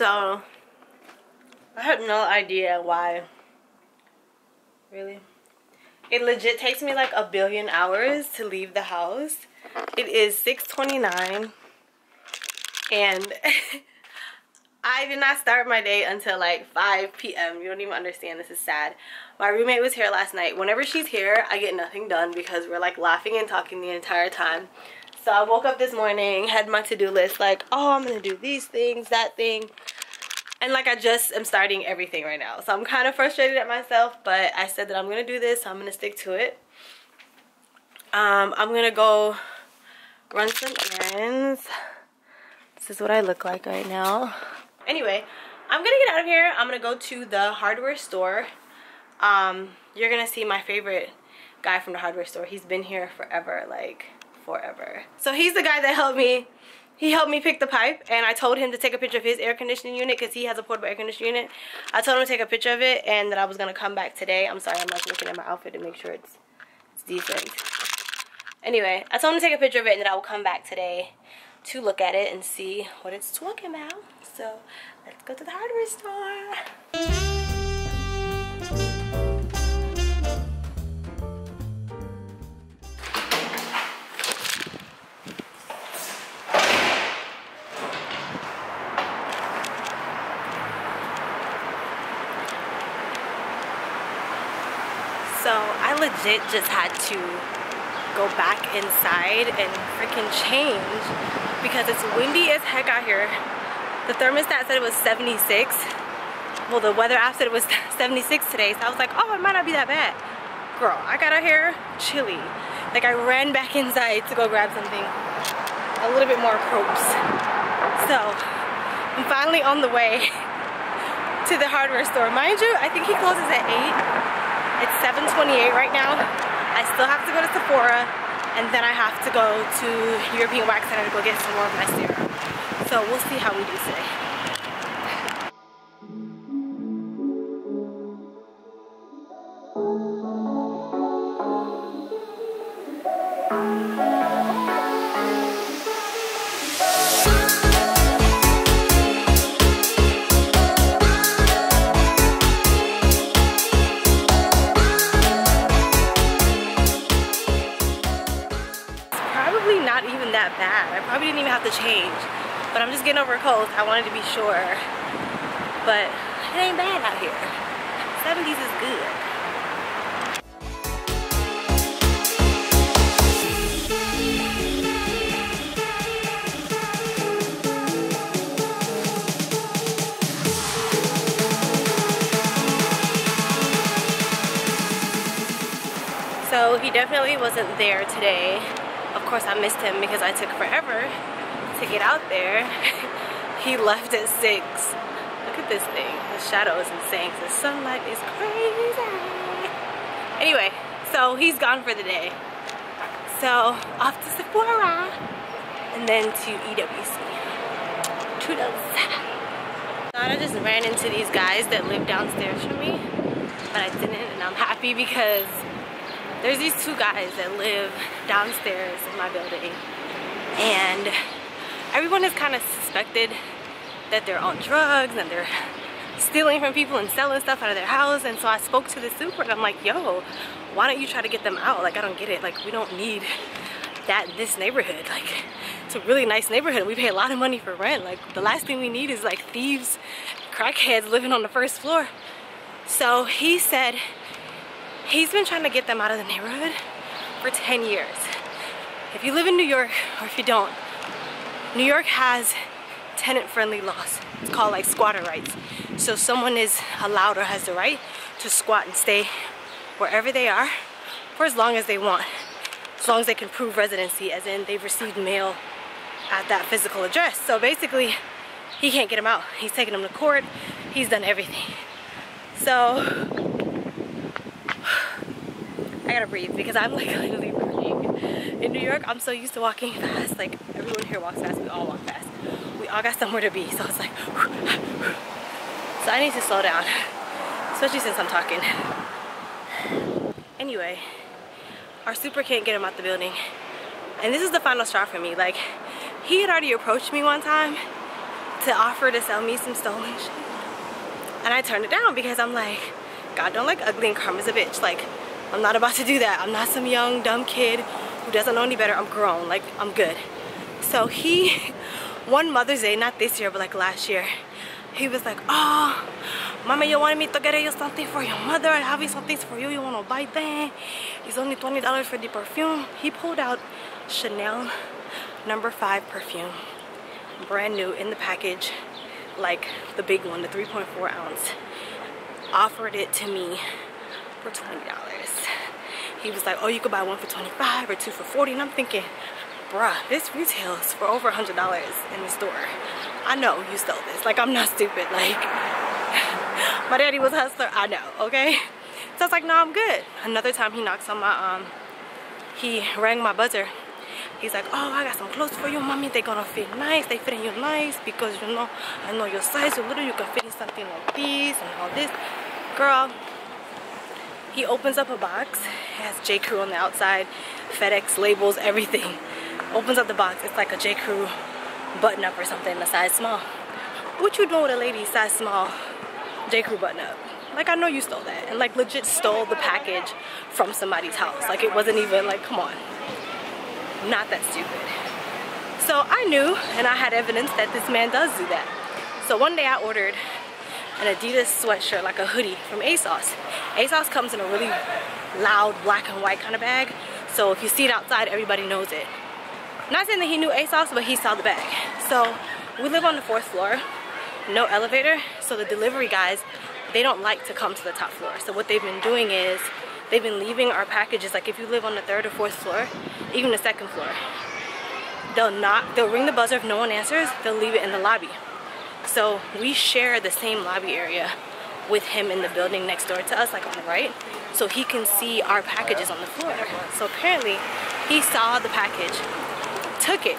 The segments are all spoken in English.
So I have no idea why. Really? It legit takes me like 1 billion hours to leave the house. It is 6:29 and I did not start my day until like 5 p.m. You don't even understand. This is sad. My roommate was here last night. Whenever she's here, I get nothing done because we're like laughing and talking the entire time. So I woke up this morning, had my to-do list like, oh, I'm gonna do these things, that thing. And like I just am starting everything right now. So I'm kind of frustrated at myself, but I said that I'm gonna do this, so I'm gonna stick to it. I'm gonna go run some errands. This is what I look like right now. Anyway, I'm gonna get out of here. I'm gonna go to the hardware store. You're gonna see my favorite guy from the hardware store. He's been here forever, like forever. So he's the guy that helped me. He helped me pick the pipe, and I told him to take a picture of his air conditioning unit because he has a portable air conditioning unit. I told him to take a picture of it and that I was gonna come back today. I'm sorry, I'm like looking at my outfit to make sure it's decent. Anyway, I told him to take a picture of it and that I will come back today to look at it and see what it's talking about. So let's go to the hardware store. So I legit just had to go back inside and freaking change because it's windy as heck out here. The thermostat said it was 76. Well, the weather app said it was 76 today, so I was like, oh, it might not be that bad. Girl, I got out here chilly. Like I ran back inside to go grab something a little bit more props. So I'm finally on the way to the hardware store. Mind you, I think he closes at 8. It's 7:28 right now. I still have to go to Sephora, and then I have to go to European Wax Center to go get some more of my serum. So we'll see how we do today. Not even that bad. I probably didn't even have to change, but I'm just getting over a cold. I wanted to be sure, but it ain't bad out here. 70s is good. So he definitely wasn't there today. Of course I missed him because I took forever to get out there. He left at 6. Look at this thing. The shadow is insane. The sunlight is crazy. Anyway, so he's gone for the day. So off to Sephora and then to EWC. Toodles. I just ran into these guys that live downstairs from me, but I didn't, and I'm happy because there's these 2 guys that live downstairs in my building, and everyone has kind of suspected that they're on drugs and they're stealing from people and selling stuff out of their house. And so I spoke to the super and I'm like, yo, why don't you try to get them out? Like, I don't get it. Like, we don't need that in this neighborhood. Like, it's a really nice neighborhood. We pay a lot of money for rent. Like, the last thing we need is like thieves, crackheads living on the first floor. So he said he's been trying to get them out of the neighborhood for 10 years. If you live in New York, or if you don't, New York has tenant-friendly laws. It's called like squatter rights. So someone is allowed or has the right to squat and stay wherever they are for as long as they want. As long as they can prove residency, as in they've received mail at that physical address. So basically, he can't get them out. He's taking them to court. He's done everything. So I gotta breathe because I'm like literally running. In New York, I'm so used to walking fast. Like, everyone here walks fast. We all walk fast. We all got somewhere to be. So it's like, so I need to slow down, especially since I'm talking. Anyway, our super can't get him out the building. And this is the final straw for me. Like, he had already approached me one time to offer to sell me some stolen shit. And I turned it down because I'm like, God don't like ugly and karma's a bitch. Like, I'm not about to do that. I'm not some young, dumb kid who doesn't know any better. I'm grown, like, I'm good. So he, one Mother's Day, not this year, but like last year, he was like, oh, Mama, you wanted me to get you something for your mother. I have some things for you. You want to buy that? It's only $20 for the perfume. He pulled out Chanel No. 5 perfume. Brand new in the package. Like the big one, the 3.4 ounce. Offered it to me for $20. He was like, oh, you could buy one for $25 or two for $40. And I'm thinking, bruh, this retails for over $100 in the store. I know you stole this. Like, I'm not stupid. Like, my daddy was a hustler. I know, okay? So I was like, no, I'm good. Another time he knocks on my, he rang my buzzer. He's like, oh, I got some clothes for you, mommy. They're gonna fit nice. They fit in you nice because, you know, I know your size. So little, you can fit in something like this and all this. Girl, he opens up a box. It has J. Crew on the outside, FedEx labels, everything. Opens up the box. It's like a J. Crew button up or something, a size small. What you doing with a lady size small J. Crew button up? Like, I know you stole that. And like legit stole the package from somebody's house. Like, it wasn't even like, come on. Not that stupid. So I knew, and I had evidence that this man does do that. So one day I ordered an Adidas sweatshirt, like a hoodie from ASOS. ASOS comes in a really loud black and white kind of bag. So if you see it outside, everybody knows it. Not saying that he knew ASOS, but he saw the bag. So we live on the 4th floor, no elevator. So the delivery guys, they don't like to come to the top floor. So what they've been doing is they've been leaving our packages, like if you live on the 3rd or 4th floor, even the 2nd floor, they'll ring the buzzer. If no one answers, they'll leave it in the lobby. So we share the same lobby area with him in the building next door to us, like on the right, so he can see our packages on the floor. So apparently he saw the package, took it.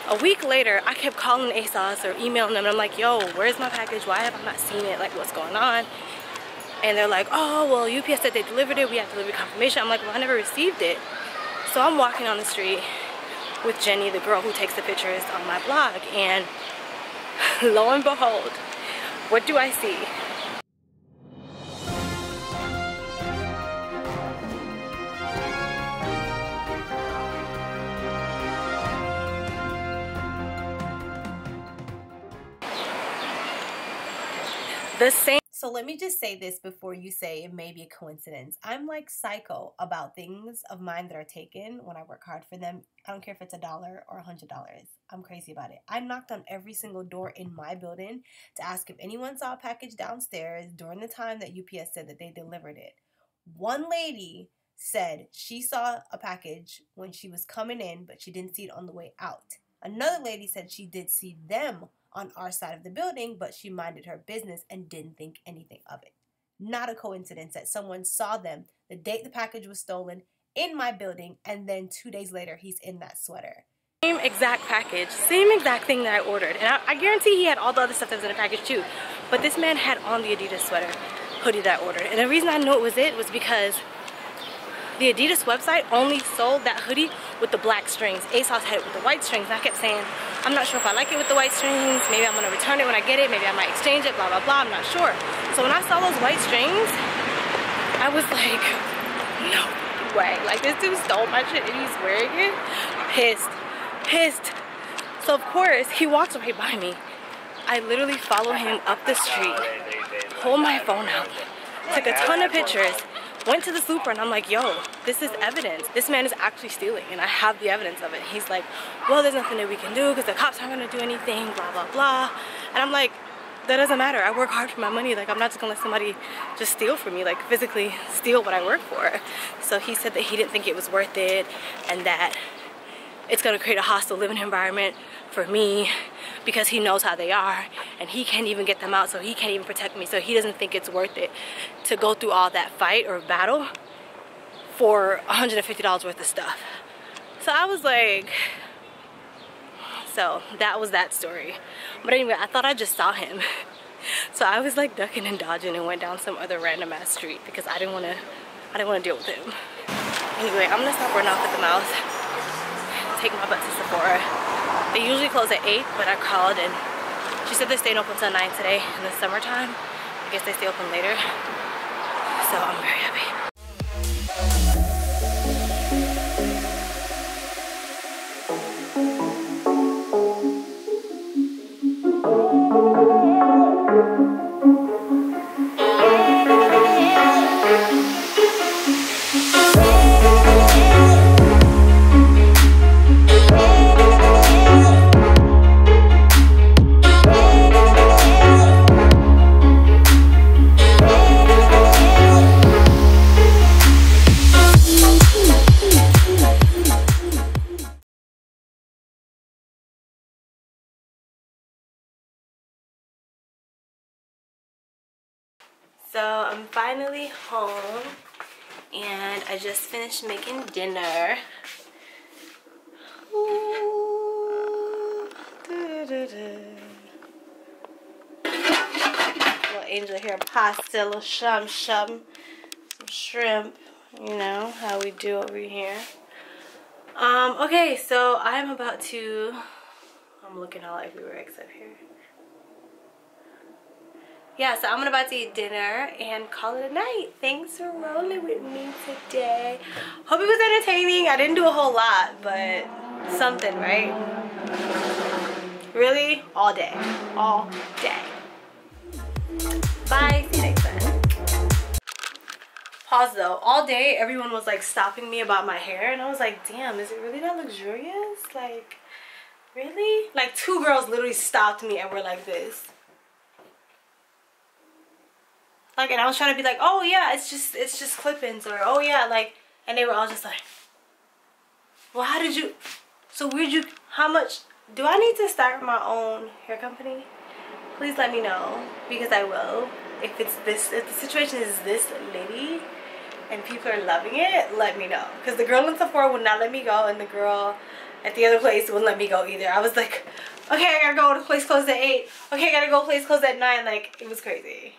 A week later, I kept calling ASOS or emailing them, and I'm like, yo, where's my package? Why have I not seen it? Like, what's going on? And they're like, oh, well, UPS said they delivered it. We have delivery confirmation. I'm like, well, I never received it. So I'm walking on the street with Jenny, the girl who takes the pictures on my blog, and lo and behold, what do I see? The same. So let me just say this before you say it may be a coincidence. I'm like psycho about things of mine that are taken when I work hard for them. I don't care if it's $1 or $100. I'm crazy about it. I knocked on every single door in my building to ask if anyone saw a package downstairs during the time that UPS said that they delivered it. One lady said she saw a package when she was coming in, but she didn't see it on the way out. Another lady said she did see them on our side of the building, but she minded her business and didn't think anything of it. Not a coincidence that someone saw them the date the package was stolen in my building, and then 2 days later, he's in that sweater. Same exact package, same exact thing that I ordered. And I guarantee he had all the other stuff that was in the package too. But this man had on the Adidas sweater hoodie that I ordered. And the reason I knew it was because the Adidas website only sold that hoodie with the black strings. ASOS had it with the white strings. And I kept saying, I'm not sure if I like it with the white strings. Maybe I'm going to return it when I get it. Maybe I might exchange it, blah, blah, blah. I'm not sure. So when I saw those white strings, I was like, no way. Like, this dude stole my shit and he's wearing it. Pissed. So of course, he walks right by me. I literally follow him up the street, pull my phone out, took a ton of pictures, went to the super, and I'm like, yo, this is evidence. This man is actually stealing, and I have the evidence of it. He's like, well, there's nothing that we can do because the cops aren't gonna do anything, blah, blah, blah. And I'm like, that doesn't matter. I work hard for my money. Like, I'm not just gonna let somebody just steal from me, like physically steal what I work for. So he said that he didn't think it was worth it, and that it's gonna create a hostile living environment for me because he knows how they are and he can't even get them out, so he can't even protect me. So he doesn't think it's worth it to go through all that fight or battle for $150 worth of stuff. So I was like, so that was that story. But anyway, I thought I just saw him. So I was like ducking and dodging and went down some other random ass street because I didn't want to deal with him. Anyway, I'm gonna stop running off at the mouth, take my butt to Sephora. They usually close at 8, but I called and She said they're staying open till 9 today in the summertime. I guess they stay open later. So I'm very happy. So I'm finally home and I just finished making dinner. Ooh. Little angel here, pasta, little some shrimp, you know how we do over here. Okay, so I'm about to, I'm looking all everywhere except here. Yeah, so I'm about to eat dinner and call it a night. Thanks for rolling with me today. Hope it was entertaining. I didn't do a whole lot, but something, right? Really? All day. All day. Bye. See you next time. Pause though. All day, everyone was like stopping me about my hair, and I was like, damn, is it really that luxurious? Like, really? Like 2 girls literally stopped me and were like this. Like, and I was trying to be like, oh yeah, it's just clip-ins, or oh yeah, like, and they were all just like, well, how did you, so where'd you, how much, do I need to start my own hair company? Please let me know, because I will. If it's this, if the situation is this lady, and people are loving it, let me know. Because the girl in Sephora would not let me go, and the girl at the other place wouldn't let me go either. I was like, okay, I gotta go, the place closed at 8. Okay, I gotta go, place closed at 9, like, it was crazy.